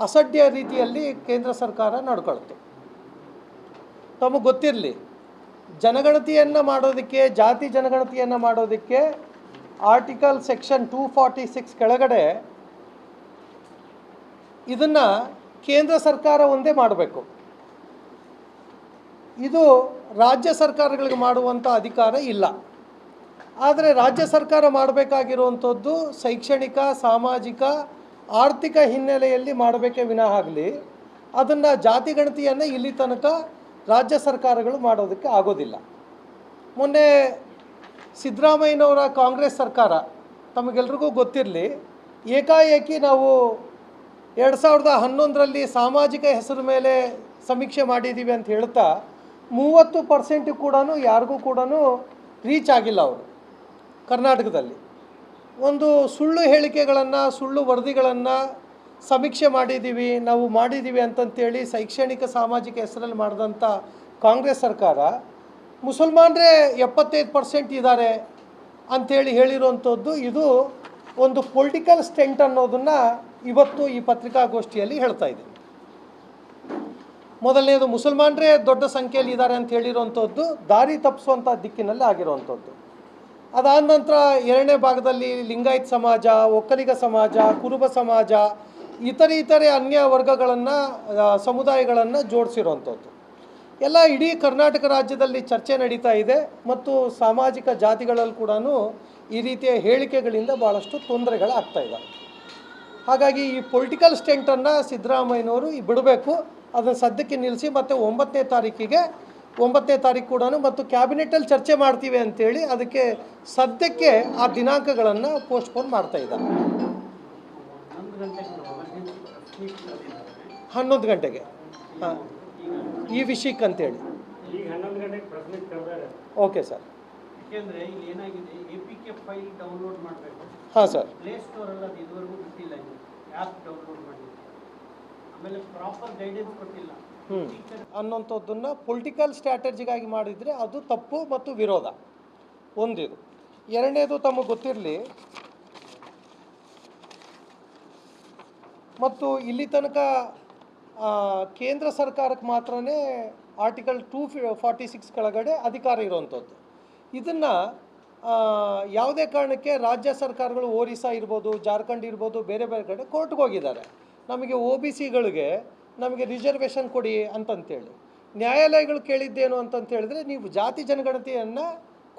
ಅಸಡ್ಯ ರೀತಿಯಲ್ಲಿ ಕೇಂದ್ರ ಸರ್ಕಾರ ನಡ್ಕೊಳ್ತು. ತಮಗೆ ಗೊತ್ತಿರಲಿ, ಜನಗಣತಿಯನ್ನು ಮಾಡೋದಕ್ಕೆ, ಜಾತಿ ಜನಗಣತಿಯನ್ನು ಮಾಡೋದಕ್ಕೆ ಆರ್ಟಿಕಲ್ ಸೆಕ್ಷನ್ 246 ಕೆಳಗಡೆ ಇದನ್ನು ಕೇಂದ್ರ ಸರ್ಕಾರ ಒಂದೇ ಮಾಡಬೇಕು. ಇದು ರಾಜ್ಯ ಸರ್ಕಾರಗಳಿಗೆ ಮಾಡುವಂಥ ಅಧಿಕಾರ ಇಲ್ಲ. ಆದರೆ ರಾಜ್ಯ ಸರ್ಕಾರ ಮಾಡಬೇಕಾಗಿರುವಂಥದ್ದು ಶೈಕ್ಷಣಿಕ, ಸಾಮಾಜಿಕ, ಆರ್ಥಿಕ ಹಿನ್ನೆಲೆಯಲ್ಲಿ ಮಾಡಬೇಕೇ ವಿನಃ ಆಗಲಿ ಅದನ್ನು ಜಾತಿ ಗಣತಿಯನ್ನು ಇಲ್ಲಿ ತನಕ ರಾಜ್ಯ ಸರ್ಕಾರಗಳು ಮಾಡೋದಕ್ಕೆ ಆಗೋದಿಲ್ಲ. ಮೊನ್ನೆ ಸಿದ್ದರಾಮಯ್ಯನವರ ಕಾಂಗ್ರೆಸ್ ಸರ್ಕಾರ, ತಮಗೆಲ್ರಿಗೂ ಗೊತ್ತಿರಲಿ, ಏಕಾಏಕಿ ನಾವು 2011ರಲ್ಲಿ ಸಾಮಾಜಿಕ ಹೆಸರು ಮೇಲೆ ಸಮೀಕ್ಷೆ ಮಾಡಿದ್ದೀವಿ ಅಂತ ಹೇಳ್ತಾ 30% ಕೂಡ ಯಾರಿಗೂ ಕೂಡ ರೀಚ್ ಆಗಿಲ್ಲ. ಅವರು ಕರ್ನಾಟಕದಲ್ಲಿ ಒಂದು ಸುಳ್ಳು ಹೇಳಿಕೆಗಳನ್ನು, ಸುಳ್ಳು ವರದಿಗಳನ್ನು ಸಮೀಕ್ಷೆ ಮಾಡಿದ್ದೀವಿ ಅಂತಂತೇಳಿ ಶೈಕ್ಷಣಿಕ ಸಾಮಾಜಿಕ ಹೆಸರಲ್ಲಿ ಮಾಡಿದಂಥ ಕಾಂಗ್ರೆಸ್ ಸರ್ಕಾರ ಮುಸಲ್ಮಾನರೇ 75% ಇದ್ದಾರೆ ಅಂಥೇಳಿ ಹೇಳಿರುವಂಥದ್ದು ಇದು ಒಂದು ಪೊಲಿಟಿಕಲ್ ಸ್ಟೆಂಟ್ ಅನ್ನೋದನ್ನು ಇವತ್ತು ಈ ಪತ್ರಿಕಾಗೋಷ್ಠಿಯಲ್ಲಿ ಹೇಳ್ತಾ ಇದ್ದೀನಿ. ಮೊದಲನೇದು, ಮುಸಲ್ಮಾನರೇ ದೊಡ್ಡ ಸಂಖ್ಯೆಯಲ್ಲಿ ಇದ್ದಾರೆ ಅಂತ ಹೇಳಿರುವಂಥದ್ದು ದಾರಿ ತಪ್ಪಿಸುವಂಥ ದಿಕ್ಕಿನಲ್ಲಿ ಆಗಿರುವಂಥದ್ದು. ಅದಾದ ನಂತರ ಎರಡನೇ ಭಾಗದಲ್ಲಿ ಲಿಂಗಾಯತ್ ಸಮಾಜ, ಒಕ್ಕಲಿಗ ಸಮಾಜ, ಕುರುಬ ಸಮಾಜ, ಇತರೆ ಅನ್ಯ ವರ್ಗಗಳನ್ನು, ಸಮುದಾಯಗಳನ್ನು ಜೋಡಿಸಿರುವಂಥದ್ದು ಎಲ್ಲ ಇಡೀ ಕರ್ನಾಟಕ ರಾಜ್ಯದಲ್ಲಿ ಚರ್ಚೆ ನಡೀತಾ ಇದೆ. ಮತ್ತು ಸಾಮಾಜಿಕ ಜಾತಿಗಳಲ್ಲಿ ಕೂಡ ಈ ರೀತಿಯ ಹೇಳಿಕೆಗಳಿಂದ ಭಾಳಷ್ಟು ತೊಂದರೆಗಳಾಗ್ತಾ ಇದ್ದಾವೆ. ಹಾಗಾಗಿ ಈ ಪೊಲಿಟಿಕಲ್ ಸ್ಟೆಂಟನ್ನು ಸಿದ್ದರಾಮಯ್ಯನವರು ಬಿಡಬೇಕು, ಅದನ್ನು ಸದ್ಯಕ್ಕೆ ನಿಲ್ಲಿಸಿ, ಮತ್ತು 9ನೇ ತಾರೀಕು ಕೂಡ ಮತ್ತು ಕ್ಯಾಬಿನೆಟಲ್ಲಿ ಚರ್ಚೆ ಮಾಡ್ತೀವಿ ಅಂತೇಳಿ ಅದಕ್ಕೆ ಸದ್ಯಕ್ಕೆ ಆ ದಿನಾಂಕಗಳನ್ನು ಪೋಸ್ಟ್ಪೋನ್ ಮಾಡ್ತಾ ಇದ್ದಾರೆ. 11 ಗಂಟೆಗೆ ಹಾಂ, ಈ ವಿಷಯಕ್ಕೆ ಅಂತೇಳಿ. Okay sir. ಯಾಕೆಂದರೆ ಇಲ್ಲಿ ಏನಾಗಿದೆ, APK ಫೈಲ್ ಡೌನ್ಲೋಡ್ ಮಾಡಬೇಕು. ಹಾಂ ಸರ್. ಪ್ಲೇ ಸ್ಟೋರಲ್ಲಿ ಅದು ಇದುವರೆಗೂ ಬಿಟ್ಟಿಲ್ಲ, ಆ್ಯಪ್ ಡೌನ್ಲೋಡ್ ಮಾಡಿ. ಆಮೇಲೆ ಪ್ರಾಪರ್ ಗೈಡೆನ್ಸ್ ಕೊಟ್ಟಿಲ್ಲ ಅನ್ನೋಂಥದ್ದನ್ನು ಪೊಲಿಟಿಕಲ್ ಸ್ಟ್ರಾಟಜಿಗಾಗಿ ಮಾಡಿದರೆ ಅದು ತಪ್ಪು ಮತ್ತು ವಿರೋಧ. ಒಂದಿದು. ಎರಡನೇದು, ತಮಗೆ ಗೊತ್ತಿರಲಿ, ಮತ್ತು ಇಲ್ಲಿ ತನಕ ಕೇಂದ್ರ ಸರ್ಕಾರಕ್ಕೆ ಮಾತ್ರನೇ ಆರ್ಟಿಕಲ್ 246 ಕೆಳಗಡೆ ಅಧಿಕಾರ ಇರುವಂಥದ್ದು. ಇದನ್ನು ಯಾವುದೇ ಕಾರಣಕ್ಕೆ ರಾಜ್ಯ ಸರ್ಕಾರಗಳು ಒರಿಸ್ಸಾ ಇರ್ಬೋದು, ಜಾರ್ಖಂಡ್ ಇರ್ಬೋದು, ಬೇರೆ ಕಡೆ ಕೋರ್ಟ್ಗೆ ಹೋಗಿದ್ದಾರೆ. ನಮಗೆ OBCಗಳಿಗೆ ನಮಗೆ ರಿಸರ್ವೇಷನ್ ಕೊಡಿ ಅಂತಂತೇಳಿ. ನ್ಯಾಯಾಲಯಗಳು ಕೇಳಿದ್ದೇನು ಅಂತಂತೇಳಿದ್ರೆ, ನೀವು ಜಾತಿ ಜನಗಣತಿಯನ್ನು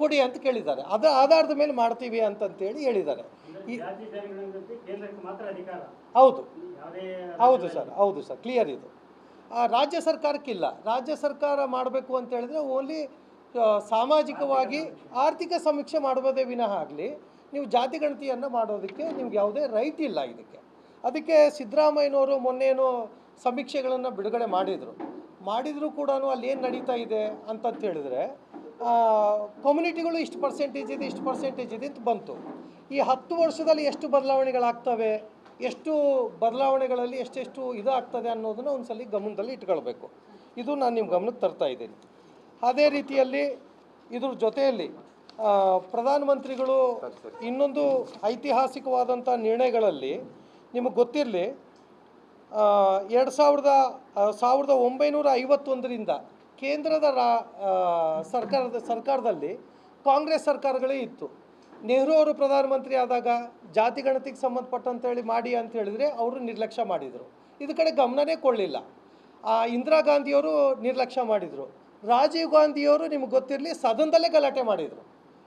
ಕೊಡಿ ಅಂತ ಕೇಳಿದ್ದಾರೆ. ಅದರ ಆಧಾರದ ಮೇಲೆ ಮಾಡ್ತೀವಿ ಅಂತಂತೇಳಿ ಹೇಳಿದ್ದಾರೆ. ಹೌದು ಸರ್, ಕ್ಲಿಯರ್ ಇದು. ರಾಜ್ಯ ಸರ್ಕಾರಕ್ಕಿಲ್ಲ. ರಾಜ್ಯ ಸರ್ಕಾರ ಮಾಡಬೇಕು ಅಂತ ಹೇಳಿದ್ರೆ ಓನ್ಲಿ ಸಾಮಾಜಿಕವಾಗಿ ಆರ್ಥಿಕ ಸಮೀಕ್ಷೆ ಮಾಡ್ಬೋದೇ ವಿನಃ ಆಗಲಿ ನೀವು ಜಾತಿ ಗಣತಿಯನ್ನು ಮಾಡೋದಕ್ಕೆ ನಿಮ್ಗೆ ಯಾವುದೇ ರೈಟ್ ಇಲ್ಲ ಇದಕ್ಕೆ. ಅದಕ್ಕೆ ಸಿದ್ದರಾಮಯ್ಯನವರು ಮೊನ್ನೇನೋ ಸಮೀಕ್ಷೆಗಳನ್ನು ಬಿಡುಗಡೆ ಮಾಡಿದರೂ ಕೂಡ ಅಲ್ಲಿ ಏನು ನಡೀತಾ ಇದೆ ಅಂತಂತ ಹೇಳಿದ್ರೆ, ಕಮ್ಯುನಿಟಿಗಳು ಇಷ್ಟು ಪರ್ಸೆಂಟೇಜ್ ಇದೆ ಅಂತ ಬಂತು. ಈ 10 ವರ್ಷದಲ್ಲಿ ಎಷ್ಟು ಬದಲಾವಣೆಗಳಾಗ್ತವೆ, ಎಷ್ಟು ಬದಲಾವಣೆಗಳಲ್ಲಿ ಎಷ್ಟೆಷ್ಟು ಇದಾಗ್ತದೆ ಅನ್ನೋದನ್ನು ಒಂದು ಸಲ ಗಮನದಲ್ಲಿ ಇಟ್ಕೊಳ್ಬೇಕು. ಇದು ನಾನು ನಿಮ್ಮ ಗಮನಕ್ಕೆ ತರ್ತಾ ಇದ್ದೀನಿ. ಅದೇ ರೀತಿಯಲ್ಲಿ ಇದ್ರ ಜೊತೆಯಲ್ಲಿ ಪ್ರಧಾನಮಂತ್ರಿಗಳು ಇನ್ನೊಂದು ಐತಿಹಾಸಿಕವಾದಂಥ ನಿರ್ಣಯಗಳಲ್ಲಿ ನಿಮಗೆ ಗೊತ್ತಿರಲಿ, 1951ರಿಂದ ಕೇಂದ್ರದ ಸರ್ಕಾರದಲ್ಲಿ ಕಾಂಗ್ರೆಸ್ ಸರ್ಕಾರಗಳೇ ಇತ್ತು. ನೆಹರು ಅವರು ಪ್ರಧಾನಮಂತ್ರಿ ಆದಾಗ ಜಾತಿ ಗಣತಿಗೆ ಸಂಬಂಧಪಟ್ಟಂತೇಳಿ ಮಾಡಿ ಅಂತ ಹೇಳಿದರೆ ಅವರು ನಿರ್ಲಕ್ಷ್ಯ ಮಾಡಿದರು, ಇದು ಕಡೆ ಗಮನನೇ ಕೊಡಲಿಲ್ಲ. ಇಂದಿರಾ ಗಾಂಧಿಯವರು ನಿರ್ಲಕ್ಷ್ಯ ಮಾಡಿದರು. ರಾಜೀವ್ ಗಾಂಧಿಯವರು ನಿಮಗೆ ಗೊತ್ತಿರಲಿ ಸದನದಲ್ಲೇ ಗಲಾಟೆ ಮಾಡಿದರು,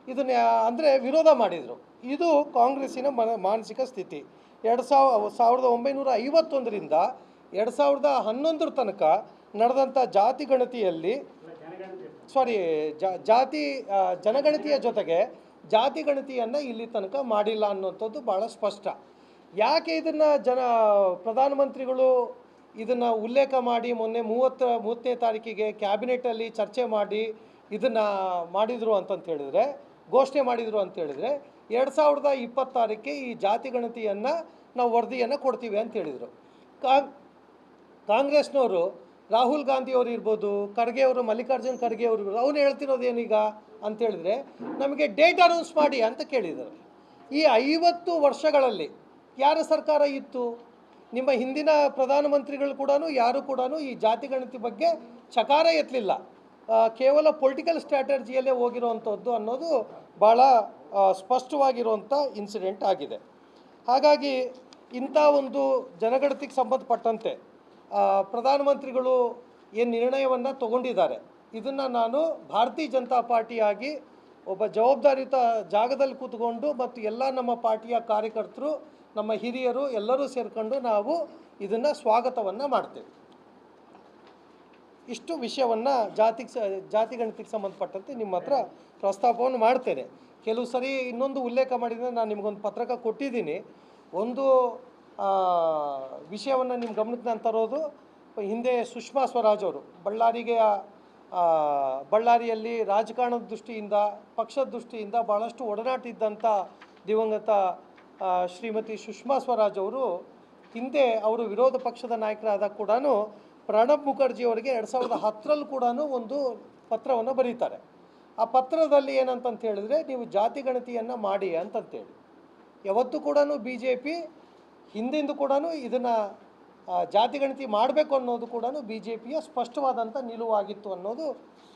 ಇದನ್ನ ಅಂದರೆ ವಿರೋಧ ಮಾಡಿದರು. ಇದು ಕಾಂಗ್ರೆಸ್ಸಿನ ಮಾನಸಿಕ ಸ್ಥಿತಿ. 1951ರಿಂದ 2011 ತನಕ ನಡೆದಂಥ ಜಾತಿ ಗಣತಿಯಲ್ಲಿ ಜನಗಣತಿಯ ಜೊತೆಗೆ ಜಾತಿ ಗಣತಿಯನ್ನು ಇಲ್ಲಿ ತನಕ ಮಾಡಿಲ್ಲ ಅನ್ನೋಂಥದ್ದು ಭಾಳ ಸ್ಪಷ್ಟ. ಯಾಕೆ ಇದನ್ನು ಪ್ರಧಾನಮಂತ್ರಿಗಳು ಇದನ್ನು ಉಲ್ಲೇಖ ಮಾಡಿ ಮೊನ್ನೆ 30ನೇ ತಾರೀಕಿಗೆ ಕ್ಯಾಬಿನೆಟಲ್ಲಿ ಚರ್ಚೆ ಮಾಡಿ ಇದನ್ನು ಮಾಡಿದರು ಅಂತಂತ ಹೇಳಿದರೆ, ಘೋಷಣೆ ಮಾಡಿದರು ಅಂತ ಹೇಳಿದರೆ 2026ಕ್ಕೆ ಈ ಜಾತಿ ಗಣತಿಯನ್ನು ನಾವು ವರದಿಯನ್ನು ಕೊಡ್ತೀವಿ ಅಂತ ಹೇಳಿದರು. ಕಾಂಗ್ರೆಸ್ನವರು ರಾಹುಲ್ ಗಾಂಧಿಯವರು ಇರ್ಬೋದು, ಖರ್ಗೆ ಅವರು, ಮಲ್ಲಿಕಾರ್ಜುನ್ ಖರ್ಗೆ ಅವರು ಇರ್ಬೋದು, ಅವನು ಹೇಳ್ತಿರೋದು ಏನೀಗ ಅಂತ ಹೇಳಿದ್ರೆ ನಮಗೆ ಡೇಟ್ ಅನೌನ್ಸ್ ಮಾಡಿ ಅಂತ ಕೇಳಿದರು. ಈ 50 ವರ್ಷಗಳಲ್ಲಿ ಯಾರ ಸರ್ಕಾರ ಇತ್ತು? ನಿಮ್ಮ ಹಿಂದಿನ ಪ್ರಧಾನಮಂತ್ರಿಗಳು ಕೂಡ ಯಾರು ಕೂಡ ಈ ಜಾತಿ ಗಣತಿ ಬಗ್ಗೆ ಚಕಾರ ಎತ್ತಲಿಲ್ಲ. ಕೇವಲ ಪೊಲಿಟಿಕಲ್ ಸ್ಟ್ರಾಟಜಿಯಲ್ಲೇ ಹೋಗಿರುವಂಥದ್ದು ಅನ್ನೋದು ಭಾಳ ಸ್ಪಷ್ಟವಾಗಿರುವಂಥ ಇನ್ಸಿಡೆಂಟ್ ಆಗಿದೆ. ಹಾಗಾಗಿ ಇಂಥ ಒಂದು ಜನಗಣತಿಗೆ ಸಂಬಂಧಪಟ್ಟಂತೆ ಪ್ರಧಾನಮಂತ್ರಿಗಳು ಏನು ನಿರ್ಣಯವನ್ನು ತಗೊಂಡಿದ್ದಾರೆ, ಇದನ್ನು ನಾನು ಭಾರತೀಯ ಜನತಾ ಪಾರ್ಟಿಯಾಗಿ ಒಬ್ಬ ಜವಾಬ್ದಾರಿಯುತ ಜಾಗದಲ್ಲಿ ಕೂತ್ಕೊಂಡು ಮತ್ತು ಎಲ್ಲ ನಮ್ಮ ಪಾರ್ಟಿಯ ಕಾರ್ಯಕರ್ತರು, ನಮ್ಮ ಹಿರಿಯರು ಎಲ್ಲರೂ ಸೇರಿಕೊಂಡು ನಾವು ಇದನ್ನು ಸ್ವಾಗತವನ್ನು ಮಾಡ್ತೇವೆ. ಇಷ್ಟು ವಿಷಯವನ್ನು ಜಾತಿ ಗಣತಿಗೆ ಸಂಬಂಧಪಟ್ಟಂತೆ ನಿಮ್ಮ ಹತ್ರ ಪ್ರಸ್ತಾಪವನ್ನು ಮಾಡ್ತೇನೆ. ಕೆಲವು ಸರಿ ಇನ್ನೊಂದು ಉಲ್ಲೇಖ ಮಾಡಿದರೆ ನಾನು ನಿಮಗೊಂದು ಪತ್ರಕ ಕೊಟ್ಟಿದ್ದೀನಿ. ಒಂದು ವಿಷಯವನ್ನು ನಿಮ್ಮ ಗಮನಕ್ಕೆ ನಾನು ತರೋದು, ಹಿಂದೆ ಸುಷ್ಮಾ ಸ್ವರಾಜ್ ಅವರು ಬಳ್ಳಾರಿಯಲ್ಲಿ ರಾಜಕಾರಣದ ದೃಷ್ಟಿಯಿಂದ, ಪಕ್ಷದ ದೃಷ್ಟಿಯಿಂದ ಭಾಳಷ್ಟು ಒಡನಾಟ ಇದ್ದಂಥ ದಿವಂಗತ ಶ್ರೀಮತಿ ಸುಷ್ಮಾ ಸ್ವರಾಜ್ ಅವರು ಹಿಂದೆ ಅವರು ವಿರೋಧ ಪಕ್ಷದ ನಾಯಕರಾದಾಗ ಕೂಡ ಪ್ರಣಬ್ ಮುಖರ್ಜಿ ಅವರಿಗೆ 2010ರಲ್ಲಿ ಕೂಡ ಒಂದು ಪತ್ರವನ್ನು ಬರೀತಾರೆ. ಆ ಪತ್ರದಲ್ಲಿ ಏನಂತಂತ ಹೇಳಿದರೆ, ನೀವು ಜಾತಿ ಗಣತಿಯನ್ನು ಮಾಡಿ ಅಂತಂತೇಳಿ. ಯಾವತ್ತೂ ಕೂಡ BJP ಹಿಂದಿಂದು ಕೂಡ ಇದನ್ನು ಜಾತಿ ಗಣತಿ ಮಾಡಬೇಕು ಅನ್ನೋದು ಕೂಡ BJPಯ ಸ್ಪಷ್ಟವಾದಂಥ ನಿಲುವಾಗಿತ್ತು ಅನ್ನೋದು